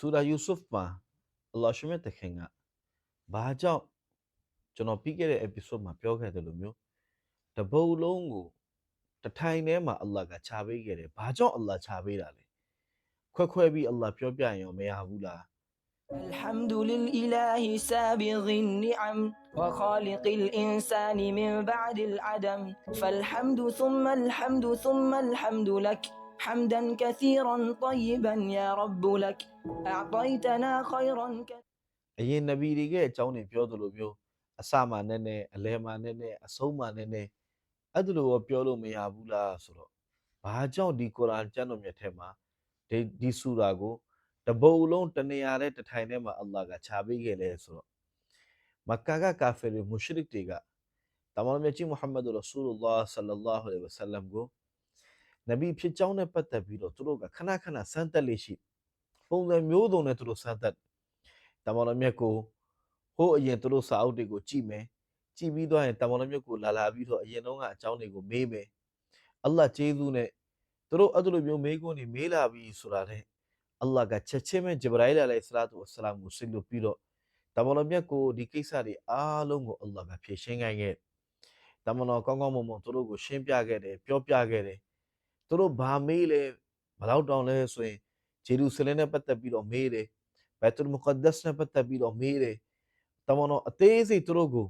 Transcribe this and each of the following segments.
Surah Yusuf မှာ Allah ရှမြတ်တခင်ကဘာကြောင့်ကျွန်တော်ပြီးခဲ့တဲ့ episode မှာပြောခဲ့တယ်လို့မျိုးတပုတ်လုံးကိုတထိုင်ထဲမှာ Allah ကခြာပေးခဲ့တယ်ဘာကြောင့် Allah ခြာပေးတာလဲခွဲပြီး Allah ပြောပြရင်ရောမရဘူးလား الحمد لله سابغ النعم وخالق الإنسان من بعد العدم فالحمد ثم الحمد ثم الحمد لك حمدا كثيرا طيبا يا رب لك أعطيتنا خيرا အရင်နဗီတွေရဲ့အကြောင်းတွေပြောသလိုမျိုးအစမှနဲ့နဲ့အလယ်မှနဲ့နဲ့အဆုံးမှနဲ့နဲ့အဲ့ဒါလိုပြောလို့မရဘူးလားဆိုတော့ဘာကြောင့်ဒီကုရ်အာန်ကျမ်းတော်မြတ်ထဲမှာဒီဆူရာကိုတပုတ်လုံးတနေရာတဲ့တထိုင်ထဲမှာ Allah ကခြာပေးခဲ့လဲဆိုတော့မက္ကာကကာဖီတွေမုရှရစ်တွေကတမန်တော်မြတ်ကြီးမုဟမ္မဒ်ရဆူလလာဆလ္လာလာဟူအလိုင်ဝါဆလမ်ကိုနဗီဖြစ်ကြောင်းနဲ့ပတ်သက်ပြီးတော့သူတို့ကခဏခဏစမ်းသက်လေးရှိပုံစံမျိုးစုံနဲ့သူတို့စမ်းသက်တမန်တော်မြတ်ကိုဟိုအရင်သူတို့စာအုပ်တွေကိုကြည့်မယ်ကြည့်ပြီးတော့ရင်တမန်တော်မြတ်ကိုလာပြီးတော့အရင်တော့ကအကြောင်းတွေကိုမေးမယ်အလ္လာဟ်ကျေးဇူးနဲ့သူတို့အဲ့လိုမျိုးမေးခွန်းတွေမေးလာပြီးဆိုတာနဲ့အလ္လာဟ်ကချက်ချင်းပဲဂျဘရာအီလ်အလိုင်ဆလာတူဝဆလမ်ကိုဆင့်လို့ပြီးတော့တမန်တော်မြတ်ကိုဒီကိစ္စတွေအားလုံးကိုအလ္လာဟ်ကဖြေရှင်းခဲ့တယ်တမန်တော်ကောင်းကောင်းမွန်မွန်သူတို့ကိုရှင်းပြခဲ့တယ်ပြောပြခဲ့တယ်သူတို့ဘာမေးလဲဘယ်တော့တောင်လဲဆိုရင်ဂျေရုဆလင်နဲ့ပတ်သက်ပြီးတော့မေးတယ်ဘတ်တူလ်မုကဒ္ဒတ်နဲ့ပတ်သက်ပြီးတော့မေးတယ်တမန်တော်အသေးစိတ်သူတို့ကို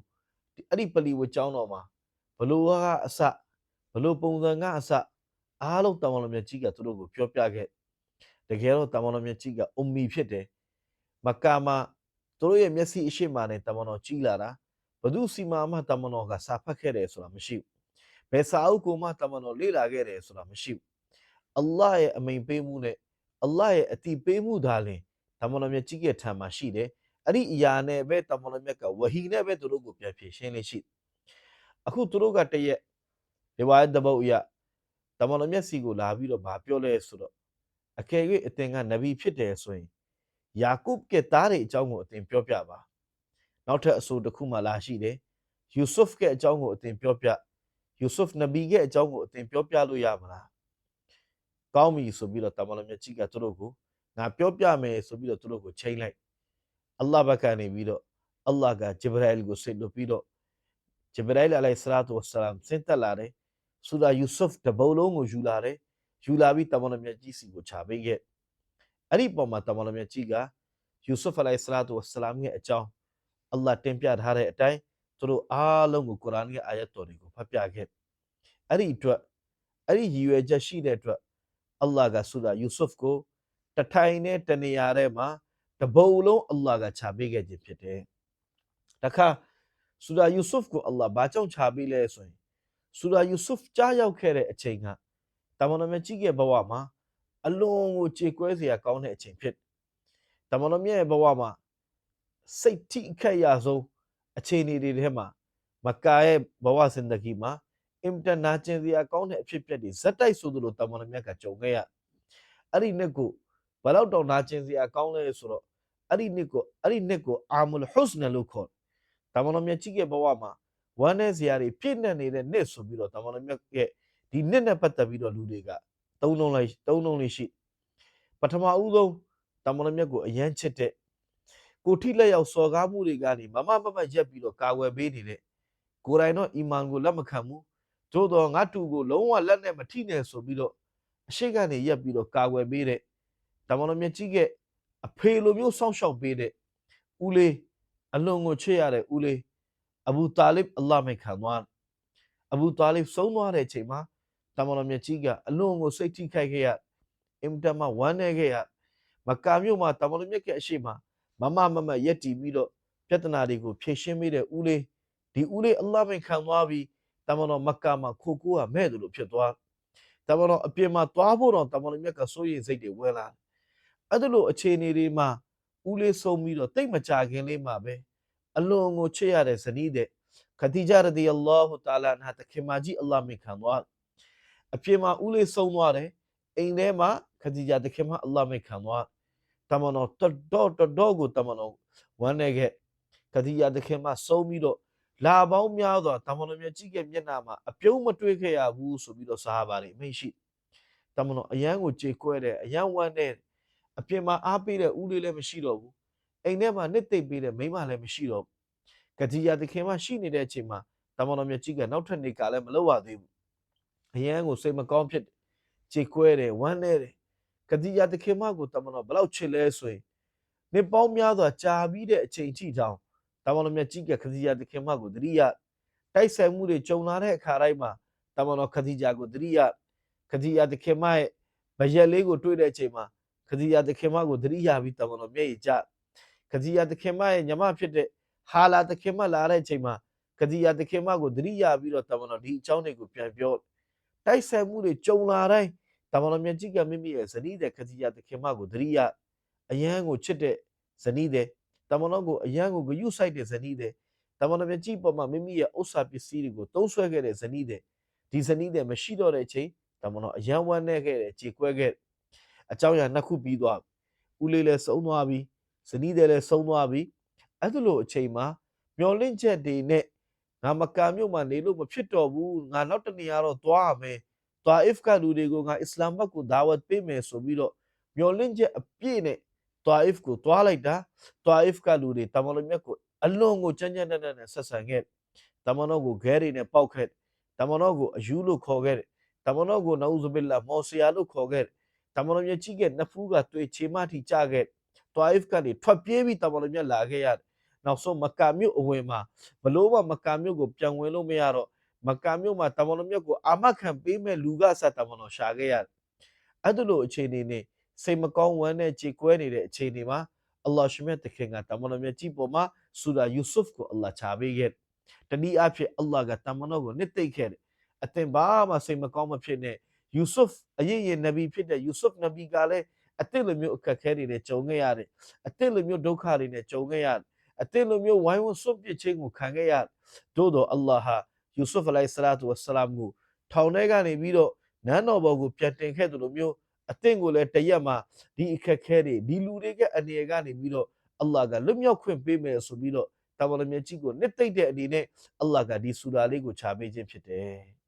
အဲ့ဒီပလီဝကျောင်းတော်မှာဘလို့ကအစဘလို့ပုံစံကအစအားလုံးတမန်တော်မြတ်ကြီးကသူတို့ကိုပြောပြခဲ့တကယ်တော့တမန်တော်မြတ်ကြီးကအွမ်မီဖြစ်တယ်မက္ကာမှာသူတို့ရဲ့မျက်စိအရှိမနဲ့တမန်တော်ကြီးလာတာဘသူစီမာမှတမန်တော်ကစာဖတ်ခဲ့တယ်ဆိုတာမရှိဘူးဘယ်စာအုပ်ကိုမှတမန်တော်လေ့လာခဲ့တယ်ဆိုတာမရှိဘူးအလ္လာဟ်ရဲ့အမိန်ပေးမှုနဲ့အလ္လာဟ်ရဲ့အတိပေးမှုသာလင်တမန်တော်မြတ်ကြီးရဲ့ထံမှာရှိတယ်အဲ့ဒီအရာနဲ့ပဲတမန်တော်မြတ်ကဝဟီနဲ့ပဲသူတို့ကိုပြန်ဖြေရှင်းလေးရှိအခုသူတို့ကတရက်ဒီဝါယတ်တပုတ်အရတမန်တော်မြတ်စီကိုလာပြီးတော့ဗာပြောလဲဆိုတော့အကယ်၍အသင်ကနဗီဖြစ်တယ်ဆိုရင်ယာကုပ်ကသားတွေအကြောင်းကိုအသင်ပြောပြပါနောက်ထပ်အဆိုတစ်ခုမှလာရှိတယ်ယူဆုဖ်ရဲ့အကြောင်းကိုအသင်ပြောပြယူဆုဖ်နဗီရဲ့အကြောင်းကိုအသင်ပြောပြလို့ရမလားကောင်းပြီဆိုပြီးတော့တမန်တော်မြတ်ကြီးကသူတို့ကိုငါပြောပြမယ်ဆိုပြီးတော့သူတို့ကိုချိန်လိုက်အလ္လာဟ်ဘက်ကနေပြီးတော့အလ္လာဟ်ကဂျဘရာအီလ်ကိုဆင့်လို့ပြီးတော့ဂျဘရာအီလ်အလိုင်ဆလာတူဝဆလမ်ဆင့်တက်လာတယ်ဆူရာယူဆုဖ်တပုတ်လုံးကိုယူလာတယ်ယူလာပြီးတမန်တော်မြတ်ကြီးစီကိုခြာပေးခဲ့အဲ့ဒီပုံမှာတမန်တော်မြတ်ကြီးကယူဆုဖ်အလိုင်ဆလာတူဝဆလမ်ရဲ့အကြောင်းအလ္လာဟ်တင်ပြထားတဲ့အတိုင်းသူတို့အားလုံးကိုကုရ်အာန်ရဲ့အာယတ်တော်တွေကိုဖတ်ပြခဲ့အဲ့ဒီအတွက်အဲ့ဒီရည်ရွယ်ချက်ရှိတဲ့အတွက်အလ္လာဟ်ကဆူရာယူဆုဖ်ကိုတထိုင်နဲ့တနေရာထဲမှာတပုတ်လုံးအလ္လာဟ်ကခြာပေးခဲ့ခြင်းဖြစ်တယ်တခါဆူရာယူဆုဖ်ကိုအလ္လာဟ်ဘာကြောင့်ခြာပေးလဲဆိုရင်ဆူရာယူဆုဖ်ကြားရောက်ခဲ့တဲ့အချိန်ကတမန်တော်မြတ်ကြီးရဲ့ဘဝမှာအလွန်ကိုကြေကွဲစရာကောင်းတဲ့အချိန်ဖြစ်တမန်တော်မြတ်ရဲ့ဘဝမှာစိတ်ထိအခက်ရဆုံးအခြေအနေတွေထဲမှာမကာရဲ့ဘဝစင်တဂီမှာအင်တာနာကျင်စရာကောင်းတဲ့အဖြစ်ပြက်တွေဇက်တိုက်ဆိုသလိုတမန်တော်မြတ်ကကြုံခဲ့ရအဲ့ဒီနှစ်ကိုဘယ်တော့တော့နာကျင်စရာကောင်းလဲဆိုတော့အဲ့ဒီနှစ်ကိုအာမူလ်ဟွစနလို့ခေါ်တမန်တော်မြတ်ကြီးရဲ့ဘဝမှာဝမ်းနဲ့စရာတွေပြည့်နေနေတဲ့နှစ်ဆိုပြီးတော့တမန်တော်မြတ်ရဲ့ဒီနှစ်နဲ့ပတ်သက်ပြီးတော့လူတွေကသုံးလုံးလေးရှိပထမဦးဆုံးတမန်တော်မြတ်ကိုအယမ်းချစ်တဲ့ကိုထိလက်ရောက်စော်ကားမှုတွေကနေမမရက်ပြီးတော့ကာဝယ်ပေးနေတဲ့ကိုယ်တိုင်တော့အီမန်ကိုလက်မခံဘူးသို့တော့ငါတူကိုလုံးဝလက်နဲ့မထိနဲ့ဆိုပြီးတော့အရှိကနေရက်ပြီးတော့ကာဝယ်ပေးတဲ့တမန်တော်မြတ်ကြီးကအဖေလိုမျိုးစောင့်ရှောက်ပေးတဲ့ဦးလေးအလွန်ကိုချစ်ရတဲ့ဦးလေးအဘူတာလစ်အလ္လာဟ်မိတ်ခံသွားအဘူတာလစ်ဆုံးသွားတဲ့အချိန်မှာတမန်တော်မြတ်ကြီးကအလွန်ကိုစိတ်ထိခိုက်ခဲ့ရအင်တမဝမ်းနေခဲ့ရမကာမြို့မှာတမန်တော်မြတ်ရဲ့အရှိမမရက်တီပြီးတော့ပြဿနာတွေကိုဖြေရှင်းပေးတဲ့ဦးလေးဒီဦးလေးအလ္လာဟ်မိတ်ခံသွားပြီးတမန်တော်မက္ကာမှာခိုကိုးကမဲ့တယ်လို့ဖြစ်သွားတမန်တော်အပြင်မှာသွားဖို့တော့တမန်တော်မြတ်ကစိုးရိမ်စိတ်တွေဝင်လာအဲ့ဒါလိုအခြေအနေတွေမှာဦးလေးဆုံးပြီးတော့တိတ်မကြခင်လေးမှာပဲအလွန်ကိုချစ်ရတဲ့ဇနီးတဲ့ခဒီဂျာရဒီအလ္လာဟူတာလာနာတခင်မကြီးအလ္လာဟ်မိတ်ခံသွားအပြင်မှာဦးလေးဆုံးသွားတယ်အိမ်ထဲမှာခဒီဂျာတခင်မအလ္လာဟ်မိတ်ခံသွားတမန်တော်တော်ကိုတမန်တော်ဝမ်းနေခဲ့ခဒီဂျာတခင်မဆုံးပြီးတော့လာပေါင်းများစွာတမန်တော်မြတ်ကြီးရဲ့မျက်နှာမှာအပြုံးမတွေ့ခဲ့ရဘူးဆိုပြီးတော့စာဟာဘာတွေအမိန့်ရှိတမန်တော်အယံကိုကြေကွဲတယ်အယံဝမ်းနဲ့ အပြင်မှာအားပေးတဲ့ဦးလေးလည်းမရှိတော့ဘူးအိမ်ထဲမှာနှစ်သိမ့်ပေးတဲ့မိန်းမလည်းမရှိတော့ဘူးခဒီဂျာတခင်မရှိနေတဲ့အချိန်မှာတမန်တော်မြတ်ကြီးကနောက်ထပ်နေကလည်းမလုပ်ရသေးဘူးအရန်ကိုစိတ်မကောင်းဖြစ်တယ်ကြေကွဲတယ်ဝမ်းနည်းတယ်ခဒီဂျာတခင်မကိုတမန်တော်ဘယ်လောက်ချစ်လဲဆိုရင်နေပေါင်းများစွာကြာပြီးတဲ့အချိန်ထိတောင်တမန်တော်မြတ်ကြီးကခဒီဂျာတခင်မကိုသတိရတိုက်ဆိုင်မှုတွေကြုံလာတဲ့အခါတိုင်းမှာတမန်တော်ခဒီဂျာကိုသတိရခဒီဂျာတခင်မရဲ့ဗရက်လေးကိုတွေ့တဲ့အချိန်မှာခဒီဂျာတခင်မကိုသတိရပြီးတမန်တော်မျက်ရည်ကျခဒီဂျာတခင်မရဲ့ညီမဖြစ်တဲ့ဟာလာတခင်မလာတဲ့အချိန်မှာခဒီဂျာတခင်မကိုသတိရပြီးတော့တမန်တော်ဒီအကြောင်းတွေကိုပြန်ပြောတိုက်ဆိုင်မှုတွေကြုံလာတိုင်းတမန်တော်မြတ်ကြီးကမိမိရဲ့ဇနီးတဲ့ခဒီဂျာတခင်မကိုသတိရအယံကိုချစ်တဲ့ဇနီးတဲ့တမန်တော်ကိုအယံကိုဂယုစိုက်တဲ့ဇနီးတဲ့တမန်တော်မြတ်ကြီးပေါ်မှာမိမိရဲ့ဥစ္စာပစ္စည်းတွေကိုသုံးဆွဲခဲ့တဲ့ဇနီးတဲ့ဒီဇနီးတဲ့မရှိတော့တဲ့အချိန်တမန်တော်အယံဝမ်းနေခဲ့တဲ့ကြေကွဲခဲ့အကြောင်းအရာနှစ်ခုပြီးသွားဦးလေးလည်းဆုံးသွားပြီဇနီးတဲ့လည်းဆုံးသွားပြီအဲ့ဒါလိုအချိန်မှာမျောလင့်ချက်တွေနဲ့ငါမကာမြို့မှာနေလို့မဖြစ်တော့ဘူးငါနောက်တနေရာတော့သွားရမယ်တွာအစ်ကလူတွေကိုငါအစ္စလာမ်ဘက်ကိုဒါဝတ်ပေးမယ်ဆိုပြီးတော့မျောလင့်ချက်အပြည့်နဲ့တွာအစ်ကိုတွားလိုက်တာတွာအစ်ကလူတွေတမန်တော်မြတ်ကိုအလွန်ကိုကြမ်းကြမ်းတမ်းတမ်းနဲ့ဆက်ဆံခဲ့တမန်တော်ကိုဂဲတွေနဲ့ပေါက်ခဲ့တမန်တော်ကိုအယူလို့ခေါ်ခဲ့တမန်တော်ကိုနာဥဇဘိလ္လာမော်ဆီယာလို့ခေါ်ခဲ့တမန်တော်မြတ်ကြီးကနှစ်ဖူးကတွေ့ချေမထိကြခဲ့တွာအစ်ကနေထွက်ပြေးပြီးတမန်တော်မြတ်လာခဲ့ရတယ်နောက်ဆုံးမက္ကာမြို့အဝင်မှာဘလို့မှမက္ကာမြို့ကိုပြန်ဝင်လို့မရတော့မက္ကာမြို့မှာတမန်တော်မြတ်ကိုအာမခံပေးမဲ့လူကဆက်တမန်တော်ရှာခဲ့ရတယ်အဲ့ဒါလိုအခြေအနေနဲ့စိတ်မကောင်းဝမ်းနဲ့ကြေကွဲနေတဲ့အခြေအနေမှာအလ္လာဟ်ရှင်မြတ်တခင်ကတမန်တော်မြတ်ကြီးပေါ်မှာဆူရာယူဆုဖ်ကိုအလ္လာဟ်ချပေးခဲ့တနည်းအားဖြင့်အလ္လာဟ်ကတမန်တော်ကိုနှစ်သိမ့်ခဲ့တယ်အသင်ဘာမှစိတ်မကောင်းမဖြစ်နဲ့ယူဆုဖ်အရင်ရင်နဗီဖြစ်တဲ့ယူဆုဖ်နဗီကလည်းအသင်လိုမျိုးအခက်အခဲတွေနဲ့ကြုံခဲ့ရတယ်အသင်လိုမျိုးဒုက္ခတွေနဲ့ကြုံခဲ့ရတယ်အသင်လိုမျိုးဝိုင်းဝန်းစွန့်ပစ်ခြင်းကိုခံခဲ့ရတယ်သို့တော့အလ္လာဟ်ဟာယူဆုဖ်အလိုင်ဆလာတူဝဆလမ်ကိုထောင်ထဲကနေပြီးတော့နန်းတော်ဘော်ကိုပြန်တင်ခဲ့တယ်လို့မျိုးအသင်ကိုလည်းတရက်မှာဒီအခက်ခဲတွေဒီလူတွေကအနေရကနေပြီးတော့အလ္လာဟ်ကလွတ်မြောက်ခွင့်ပေးမယ်ဆိုပြီးတော့တမန်တော်မြတ်ကြီးကိုနှစ်သိမ့်တဲ့အနေနဲ့အလ္လာဟ်ကဒီဆူရာလေးကိုချပေးခြင်းဖြစ်တယ်